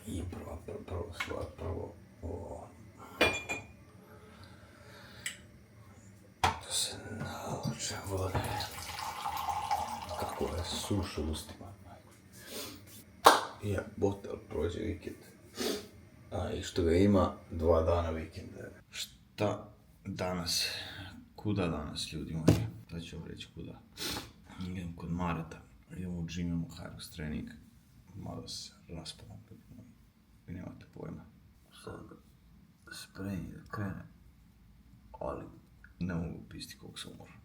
I prvo svoje ovo. To se naloče vode. Kako je suša u ustima. Ja, botel prođe vikend. I što ga ima 2 dana vikenda. Šta danas? Kuda danas, ljudi moji? Da ću vam reći kuda. Idem kod Mareta. Idem u džim, imamo Hyrox trening. Malo se raspavam. Vi nemate pojma. Sad spremni da krene. Ali ne mogu pisati koliko sam umoran.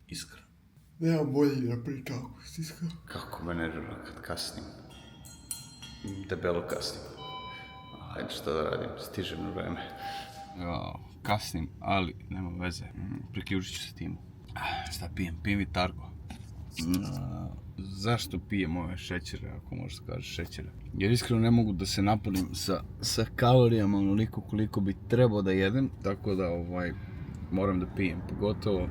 Iskreno. Nema bolje da pričam ako si iskreno. Kako me nervira kad kasnim. Debelo kasnim. Ajde, šta da radim, stižem na vreme. Kasnim, ali nema veze. Priključit ću se timu. Šta pijem? Pijem Vitargo. Zašto pijem ove šećere, ako možeš da kažeš šećere? Jer iskreno ne mogu da se napunim sa kalorijama onoliko koliko bi trebao da jedem, tako da moram da pijem. Pogotovo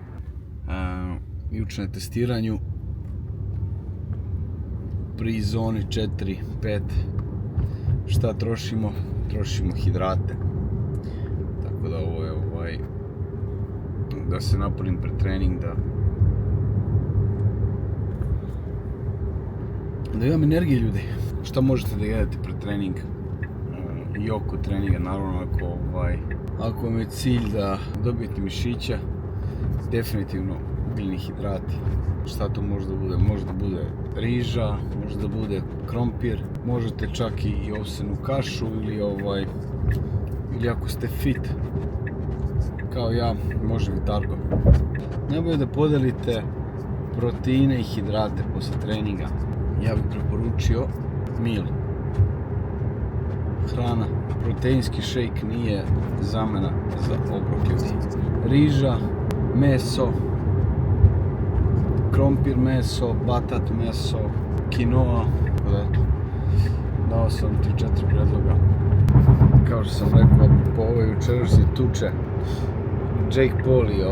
juče na testiranju pri zoni 4, 5 šta trošimo? Trošimo hidrate. Tako da ovo je da se napunim pred trening, da imam energije, ljudi. Šta možete da jedete pred trening i oko treninga, naravno ako vam je cilj da dobijete mišića, definitivno ugljeni hidrati. Šta to može da bude? Može da bude riža, može da bude krompir, možete čak i ovsenu kašu ili ako ste fit kao ja, može Vitargo. Najbolje da podelite proteine i hidrate posle treninga. Ja bih preporučio meal. Hrana. Proteinski šejk nije zamena za obrok, ljudi. Riža, meso, krompir meso, batat meso, kinoa. Dao sam 3-4 predloga. Kao što sam rekao, po ovoj jučerašnje tuče, Jake Paul i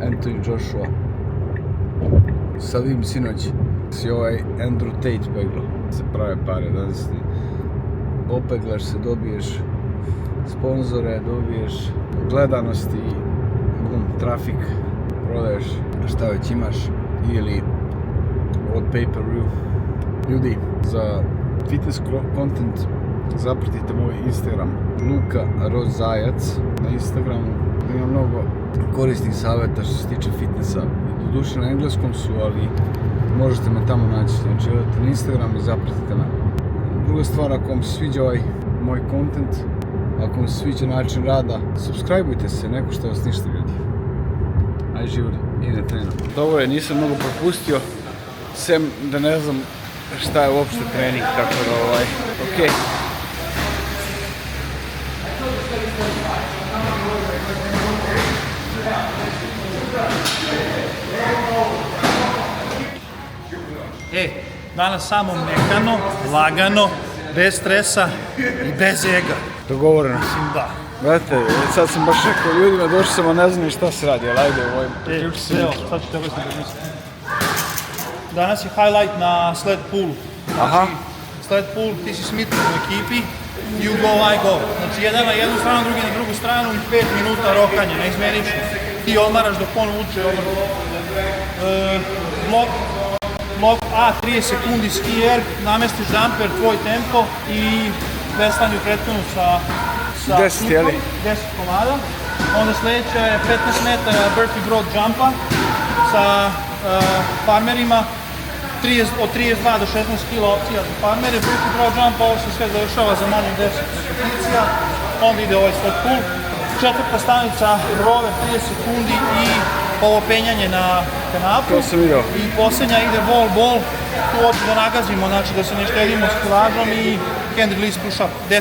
Anthony Joshua. Sad vidim sinoć si Andrew Tate peglo. Se prave pare, danas ti popeglaš se, dobiješ sponzore, dobiješ gledanosti, trafik, prodaješ šta već imaš ili od pay-per-view. Ljudi, za fitness content zapratite moj Instagram Luka Rozajac na Instagramu. Ima mnogo korisnih savjeta što se tiče fitnessa. Doduše na engleskom su, ali možete me tamo naći. Znači, odete na Instagram i zapratite me. Druga stvar, ako vam se sviđa moj content, ako vam se sviđa način rada, subscribeujte se, neko što vas ništa, ljudi. Aj živjeli, idem trenom. Dobro je, nisam mnogo propustio, sem da ne znam šta je uopšte trening, tako da okej. Danas samo mekano, lagano, bez stresa i bez ega. Dogovoreno. Da. Gledajte, sad sam baš rekao ljudima, došli sam, a ne znam šta se radi, ali ajde, priključi se. Evo, sad ću te objasniti da mislim. Danas je highlight na sled poolu. Aha. Sled pool, ti si Smith u ekipi, you go, I go. Znači, jedan na jednu stranu, drugi na drugu stranu i 5 minuta rokanje, neizmenično. Ti odmaraš dok on uče blok A, 30 sekundi ski erg, namestiš jumper, tvoj tempo i vestanju prethodnu sa 10 komada. Onda sljedeća je 15 metara burpee broad jumpa sa farmerima, od 32 do 16 kg opcija za farmere, burpee broad jumpa, ovo se sve završava za manje 10 repeticija. Onda ide ovaj sled pull. Četvrta stanica, rover 30 sekundi i ovo penjanje na kanapu. To sam vidio. I posljednja ide wall ball, tu hoću da nagazimo, znači da se ne štedimo s kilažom i hand release push up, 10-10.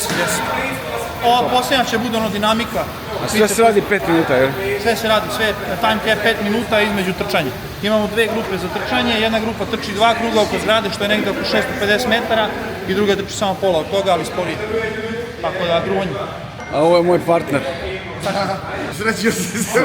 Ova posljednja će bude dinamika. A sve se radi 5 minuta, jel? Sve se radi, time cap 5 minuta između trčanja. Imamo 2 grupe za trčanje, jedna grupa trči 2 kruga oko zgrade, što je negdje oko 650 metara, i druga trči samo pola od toga, ali sporije. Tako da, gruvanje. A ovo je moj partner. Srećio se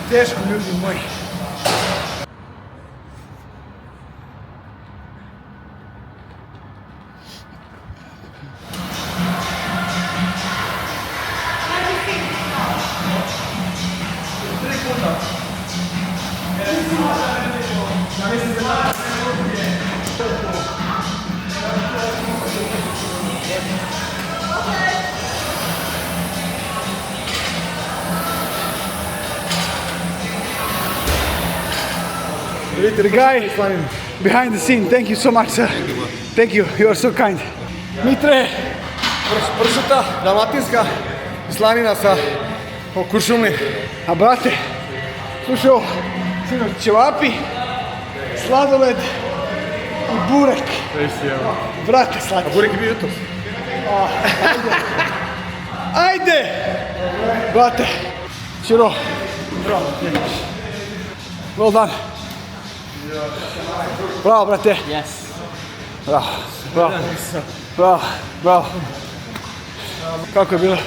Teško, ljudi moji. The guy behind the scene, thank you so much, sir. Thank you, you are so kind. Mitre, Pršuta, dalmatinska, slanina sa kuršumli. a brate, slušaj ovo, sinoć ćevapi, sladoled i burek. Brate, slatki. Burek je bio jutro. Ajde! Brate, Čiro, bravo, well done. Bravo, brate. Yes. Bravo, bravo, bravo, bravo. Kako je bilo?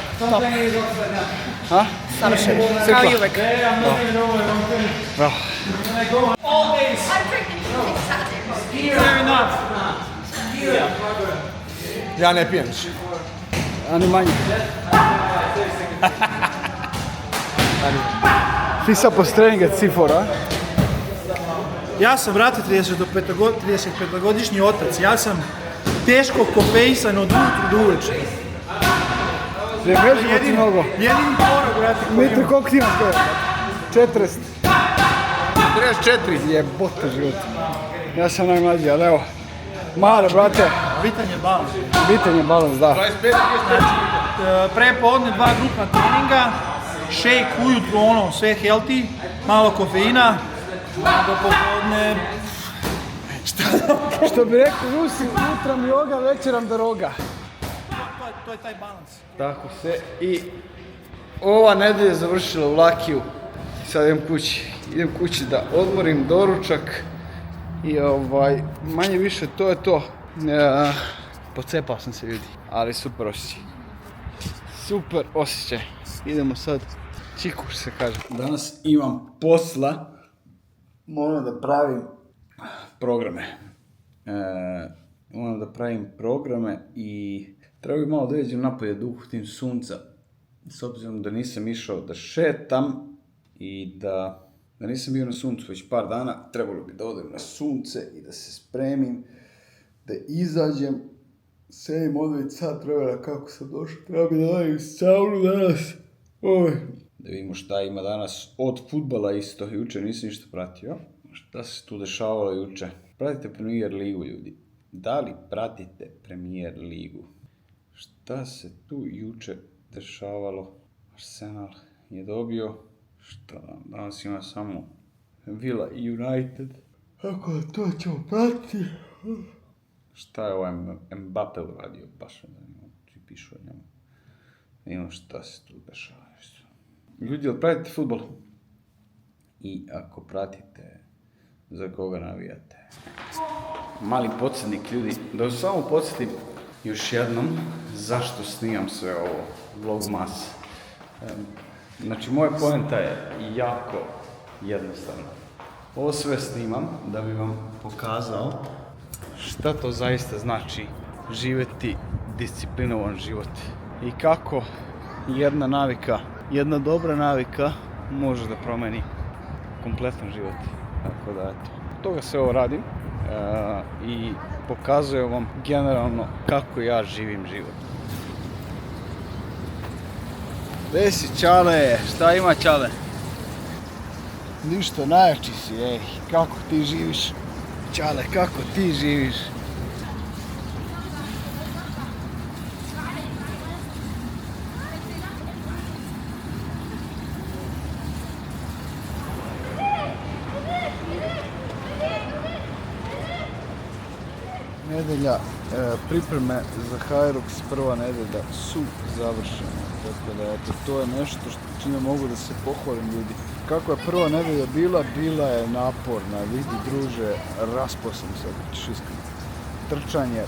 Ha? Savršeno, kao i uvek. Bravo. All days. I'm drinking Saturday. Fair enough. Ja ne pijem više. Ani manje. Ti sad post treninga C4, a? Ja sam, brate, 35-godišnji otac. Ja sam teško kofeisan od ujutru do uveče. Premežimo ti mnogo. Jedini korak, brate, koji Mitre, koliko ti imaš gore? 40. 34. Jebote život. Ja sam najmlađi, ali evo. Male, brate. bitan je balans. Bitan je balans, da. 25. Prepodne 2 grupna treninga, shake ujutru, ono, sve healthy, malo kofeina, do popodne. Što bi rekao Rusi, jutram joga, večeram droga. To je taj balans. Tako se i ova nedelja je završila u Lakiju. Sad idem kući. Idem kući da odmorim doručak i manje više to je to. Pocepao sam se, ljudi, ali super osjećaj. Super osjećaj. Idemo sad, čikuš se kaže. Danas imam posla. Moram da pravim programe. I treba bi malo da izađem napolje da uhvatim sunca. S obzirom da nisam išao da šetam i da nisam bio na suncu već par dana, trebalo bi da odem na sunce i da se spremim, da izađem. Sedim od već sat vremena kako sam došao, treba bi da odem saunu danas. Da vidimo šta ima danas od fudbala isto, juče nisam ništa pratio. Šta se tu dešavalo juče? Pratite Premier ligu, ljudi. Da li pratite Premier ligu? Šta se tu juče dešavalo? Arsenal je dobio. Šta danas ima samo Villa United. Kako da to ćemo pratiti? Šta je ovaj Mbappe uradio? Baš me zanima, ti pišu o njemu. Vidimo šta se tu dešava. Ljudi, jel pratite fudbal? I ako pratite, za koga navijate? Mali podsjetnik, ljudi, da samo podsjetim još jednom zašto snimam sve ovo, vlogmas. Znači, moja poenta je jako jednostavna. Ovo sve snimam da bi vam pokazao šta to zaista znači živjeti disciplinovan život. I kako jedna navika, jedna dobra navika može da promeni kompletan život. Tako da, eto, toga se ovo radim. i pokazujem vam generalno kako ja živim život. Gdje si Čale? Šta ima Čale? Ništa, najjači si, ej. Kako ti živiš? Čale, kako ti živiš? Nedelja, pripreme za Hyrox prva nedelja su završene. Tako da, eto, to je nešto čime mogu da se pohvalim ljudi. Kako je prva nedelja bila? Bila je naporna, vidi druže, raspao sam se, ako ćeš iskreno. Trčanje.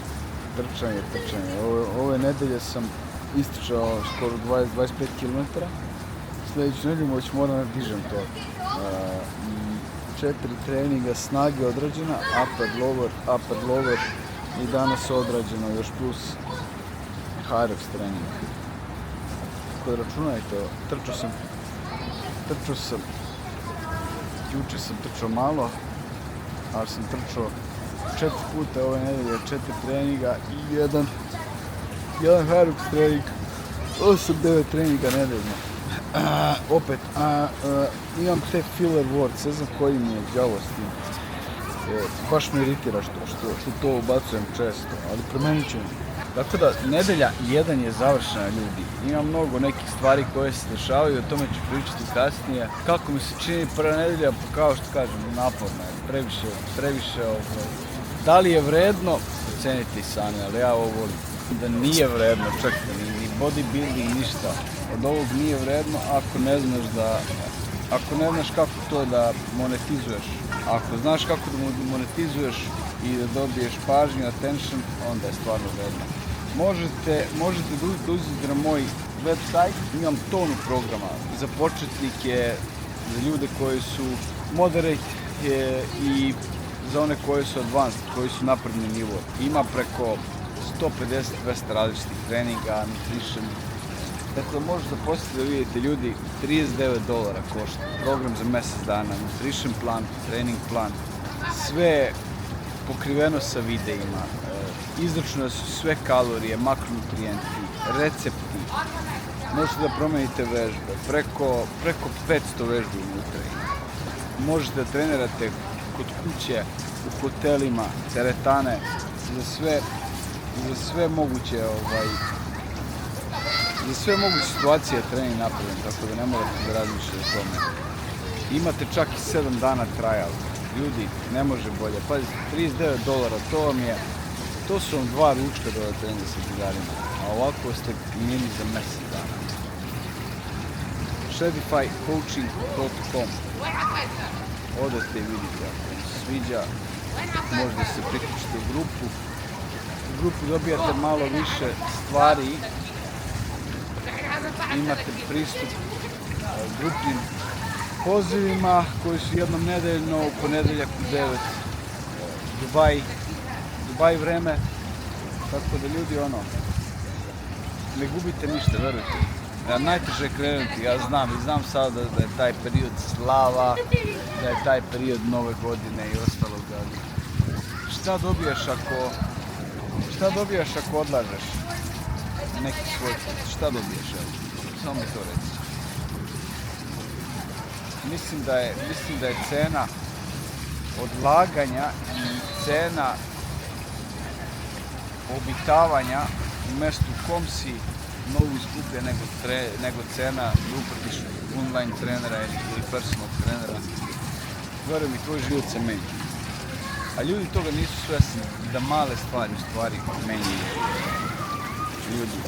Ove nedelje sam istrčao skoro 20-25 km. Sljedeću nedelju već moram da dižem to. 4 treninga snage odrađena, upper lower i danas odrađeno još plus Hyrox trening. Tako da računajte, trčao sam, juče sam trčao malo, ali sam trčao 4 puta ove nedelje, 4 treninga i jedan Hyrox trening, 8-9 treninga nedeljno. Opet, imam te filler words, ne znam koji mi je đavo s tim. Baš me iritira što to ubacujem često, ali promenit ću. Tako da, nedelja 1 je završena ljudi. Ima mnogo nekih stvari koje se dešavaju, o tome ću pričati kasnije. Kako mi se čini prva nedelja, pa kao što kažem, naporna je, previše Da li je vredno? Ocenite sami, ali ja ovo volim. Da nije vredno, čak ni bodybuilding, ništa. Od ovog nije vredno ako ne znaš kako to da monetizuješ. Ako znaš kako da monetizuješ i da dobiješ pažnju, attention, onda je stvarno vredno. Možete da uzeti na moj website, imam tonu programa za početnike, za ljude koji su moderate i za one koji su advanced, koji su napredni nivo. Ima preko 150-200 različitih treninga, nutrition. Dakle, možete da posjetite da vidite ljudi, $39 košta, program za mjesec dana, nutrition plan, trening plan, sve pokriveno sa videima, izračunate su sve kalorije, makronutrijenti, recepti, možete da promenite vežbe, preko 500 vežbi unutra ima. Možete da trenirate kod kuće, u hotelima, teretane, za sve moguće situacije trening napravljen, tako da ne morate da razmišljate o tome. Imate čak i 7 dana trial. Ljudi, ne može bolje. Pazite, $39, to su vam 2 ručka do treninga sa drugarima, a ovako ste mini za mjesec dana. Shredifycoaching.com. Odete i vidite, ako vam se sviđa, možete se priključiti u grupu. U grupi dobijate malo više stvari, imate pristup grupnim pozivima koji su jednom nedeljno, u ponedeljak u 9, Dubai vreme, tako da ljudi ne gubite ništa, verujte. Najteže je krenuti, ja znam sada da je taj period slava, da je taj period nove godine i ostalog, ali šta dobijaš ako odlažeš neki svoj put, šta dobiješ, samo mi to reći. Mislim da je cena odlaganja i cena obitavanja u mjestu u kom si mnogo skuplje nego cena da upratiš online trenera ili personal trenera. Verujem mi, tvoj život se menja. A ljudi toga nisu svesni da male stvari u stvari menjaju ljudi.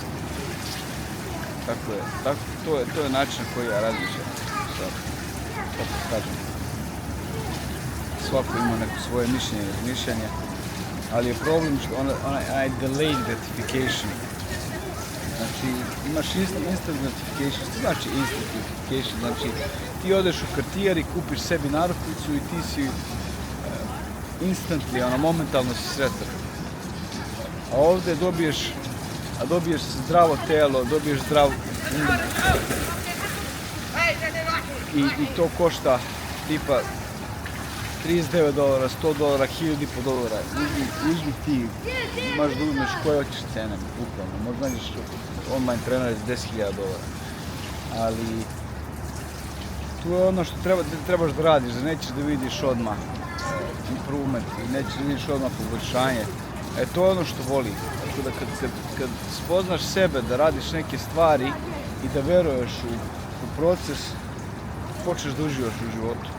Tako je, to je način na koji ja razmišljam. Kako kažem. Svako ima neko svoje mišljenje i razmišljanje, ali je problem što onaj delayed gratification. Znači, imaš instant gratification, što znači instant gratification? Znači, ti odeš u Cartier i kupiš sebi narukvicu i ti si instantly, momentalno si sretan. A ovdje dobiješ zdravo telo, dobiješ zdrav i to košta tipa $39, $100, $1.500. Uzmi ti, imaš da uzmeš koje hoćeš cene, bukvalno. Možda nađeš online trenera za $10.000. Ali tu je ono što trebaš da radiš, da nećeš da vidiš odmah improvement i nećeš da vidiš odmah poboljšanje. To je ono što voli. Tako da kad spoznaš sebe da radiš neke stvari i da veruješ u proces, počneš da uživaš u životu.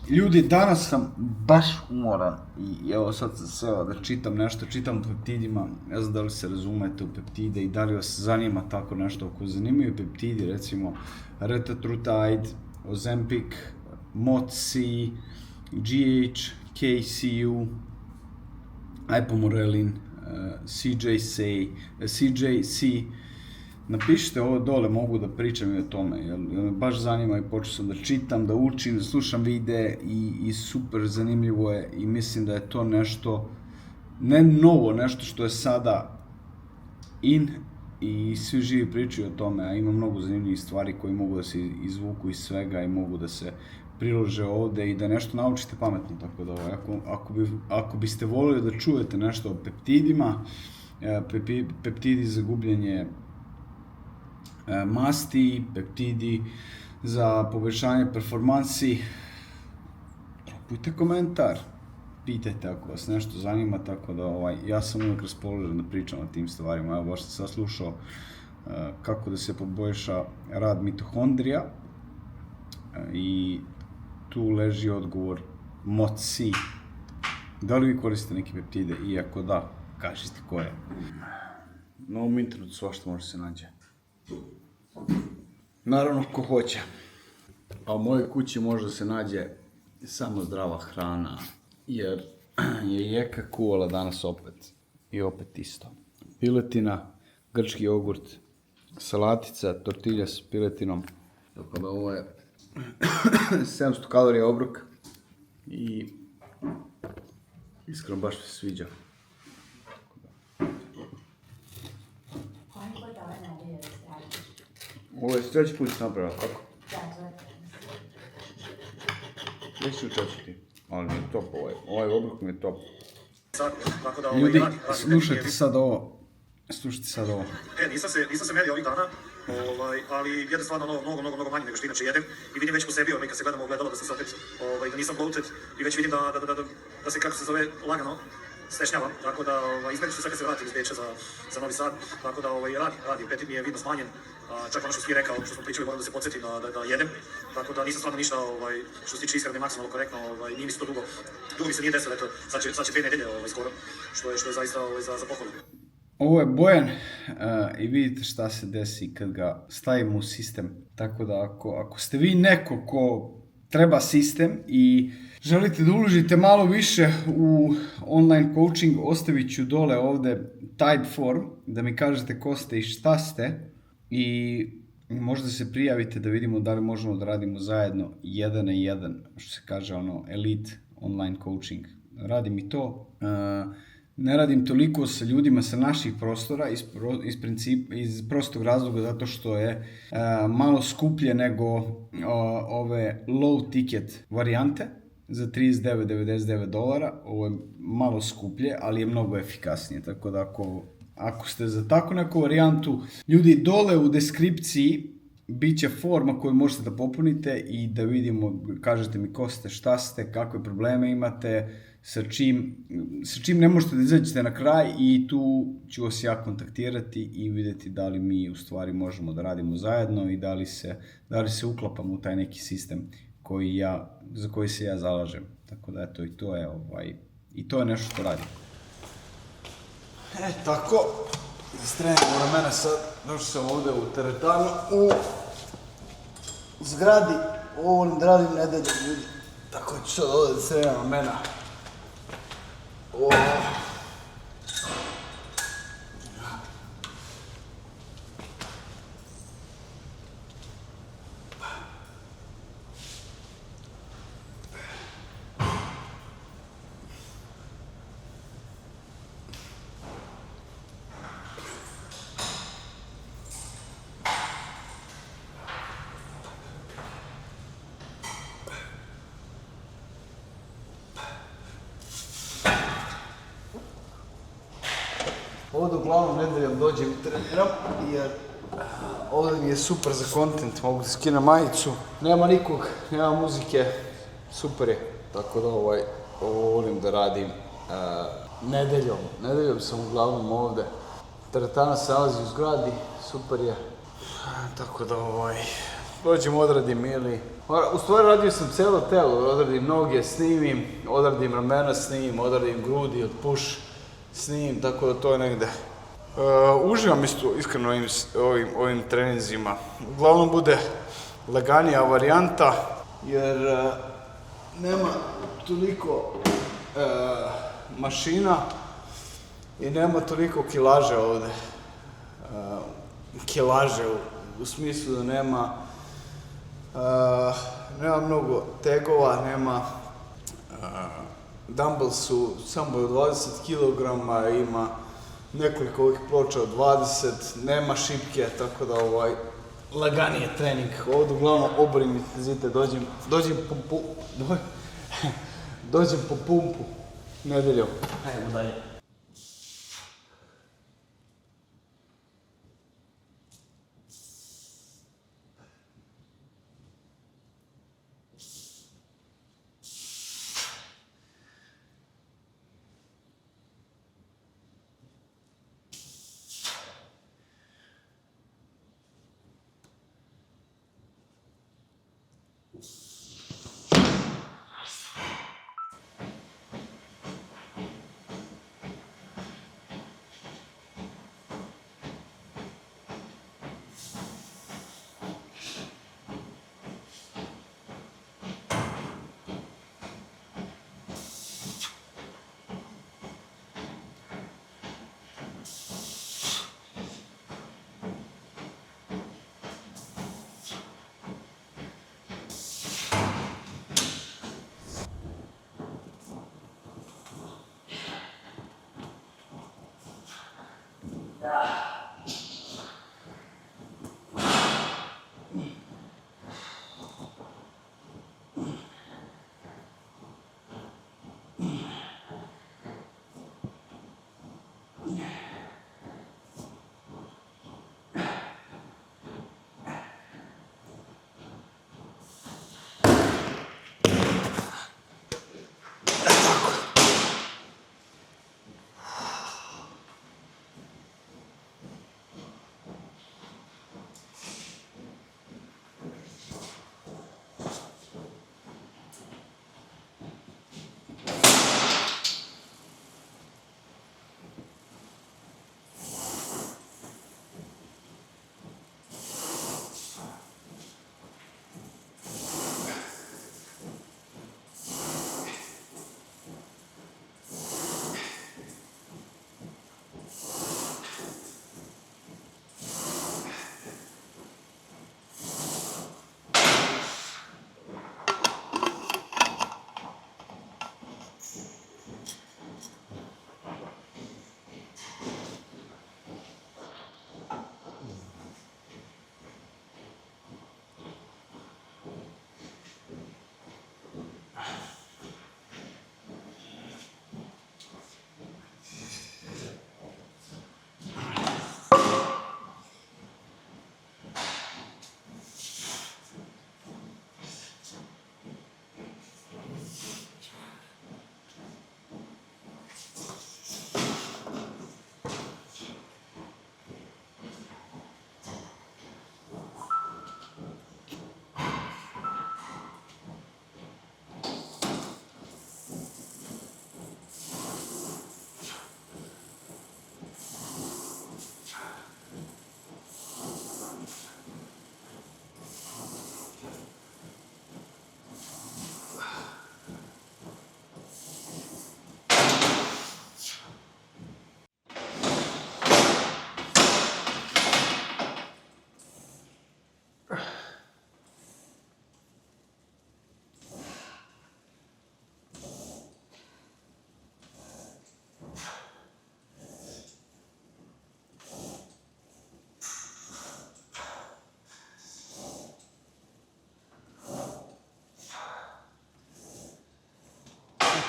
Ljudi, danas sam baš umoran i evo sad sam seo da čitam nešto, čitam o peptidima, ne znam da li se razumete u peptide i da li vas zanima tako nešto. Ako zanimaju peptidi, recimo retatrutide, Ozempic, MOTS, GH, KCU, Ipamorelin, CJC, napišite ovo dole, mogu da pričam i o tome, jer me baš zanima i počeo sam da čitam, da učim, da slušam videe i super zanimljivo je i mislim da je to nešto, ne novo, nešto što je sada in i svi živi pričaju o tome, a ima mnogo zanimljivih stvari koji mogu da se izvuku iz svega i mogu da se prilože ovde i da nešto naučite pametno, tako da ako biste volili da čujete nešto o peptidima, peptidi za gubljenje masti, peptidi za poboljšanje performansi, dropujte komentar, pitajte ako vas nešto zanima, tako da ja sam uvijek raspoložen da pričam o tim stvarima. Evo baš sam sad slušao kako da se poboljša rad mitohondrija i tu leži odgovor MOTS. Da li vi koristite neke peptide i ako da, kažite koje. Na ovom internetu svašta može se nađe. Naravno, ko hoće. A u mojoj kući može da se nađe samo zdrava hrana, jer je jeka kuvala danas opet. I opet isto. Piletina, grčki jogurt, salatica, tortilja s piletinom. Tako da ovo je 700 kalorija obrok i iskreno baš mi se sviđa. Ovo je treći put sam napravila, kako? Već ću četvrti, ali mi je top ovaj obrok mi je top. Ljudi, slušajte sad ovo. Nisam se merio ovih dana, ali jedem stvarno mnogo manje nego što inače jedem i vidim već po sebi, kad se gledam u ogledalo da sam se opet, da nisam bloated i već vidim da se, kako se zove, lagano stešnjavam, tako da izmerit ću sad kad se vratim iz Beča za Novi Sad, tako da radi, apetit mi je vidno smanjen, čak ono što si rekao, što smo pričali, moram da se podsjetim da jedem, tako da nisam stvarno ništa, što se tiče ishrane maksimalno korektno, nije mi se to dugo mi se nije desilo, eto, sad će 2 nedelje skoro, što je zaista za pohvalu. Ovo je Bojan i vidite šta se desi kad ga stavimo u sistem, tako da ako ste vi neko ko treba sistem i želite da uložite malo više u online coaching, ostavit ću dole ovde type form da mi kažete ko ste i šta ste i možda se prijavite da vidimo da li možemo da radimo zajedno 1 na 1, što se kaže elite online coaching. Radim i to. Ne radim toliko sa ljudima sa naših prostora iz prostog razloga zato što je malo skuplje nego ove low ticket varijante za $39.99. Ovo je malo skuplje, ali je mnogo efikasnije. Tako da ako ste za takvu neku varijantu, ljudi, dole u deskripciji bit će forma koju možete da popunite i da vidimo, kažete mi ko ste, šta ste, kakve probleme imate, sa čim ne možete da izađete na kraj i tu ću vas ja kontaktirati i vidjeti da li mi u stvari možemo da radimo zajedno i da li se uklapamo u taj neki sistem za koji se ja zalažem. Tako da eto, i to je nešto što radim. Tako, strenimo ramena sad, došao sam ovde u teretanu, u zgradi, ovo volim da radim nedelje, ljudi, tako ću sad ovde da strenimo ramena. Ovdje uglavnom nedeljom dođem i treniram, jer ovdje mi je super za content, mogu da skinem majicu, nema nikog, nema muzike, super je. Tako da ovo volim da radim nedeljom. Nedeljom sam uglavnom ovdje. Teretana se nalazi u zgradi, super je. Tako da dođem, odradim ili... U stvari radio sam cijelo telo, odradim noge, snimim, odradim ramena, snimim, odradim grudi, push, snimim, tako da to je negde. Uživam isto iskreno ovim treninzima. Uglavnom bude laganija varijanta, jer nema toliko mašina i nema toliko kilaže ovdje. Kilaže u smislu da nema mnogo tegova, nema dumbbell su samo od 20 kg, ima nekoliko ovih ploča od 20, nema šipke, tako da laganije trening. Ovdje uglavnom oborim intenzitet, dođem po pumpu nedeljom. Ajmo dalje.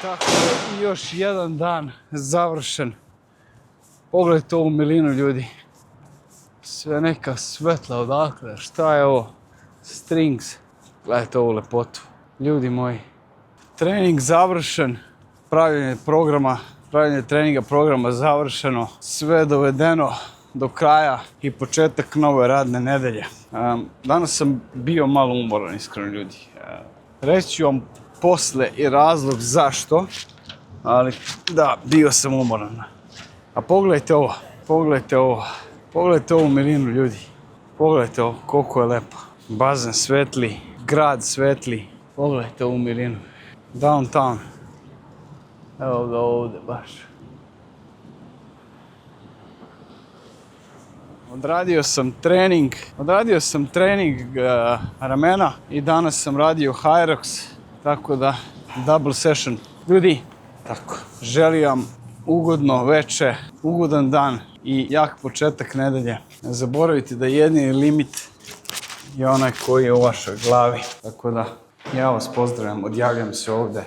Tako je još jedan dan završen. Pogledajte ovu milinu ljudi. Sve neka svetla odakle. Šta je ovo? Strings. Gledajte ovu lepotu. Ljudi moji. Trening završen. Pravljenje treninga programa završeno. Sve dovedeno do kraja i početak nove radne nedelje. Danas sam bio malo umoran, iskreno ljudi. Reći ću vam posle i razlog zašto, ali da, bio sam umoran. A pogledajte ovo, pogledajte ovu milinu ljudi. Pogledajte ovo, koliko je lepo. Bazen svetli, grad svetli. Pogledajte ovu milinu. Downtown. Evo ga ovdje baš. Odradio sam trening ramena i danas sam radio Hyrox, tako da double session. Ljudi, tako, želim vam ugodno veče, ugodan dan i jak početak nedelje. Ne zaboravite da jedini limit je onaj koji je u vašoj glavi. Tako da, ja vas pozdravljam, odjavljam se ovdje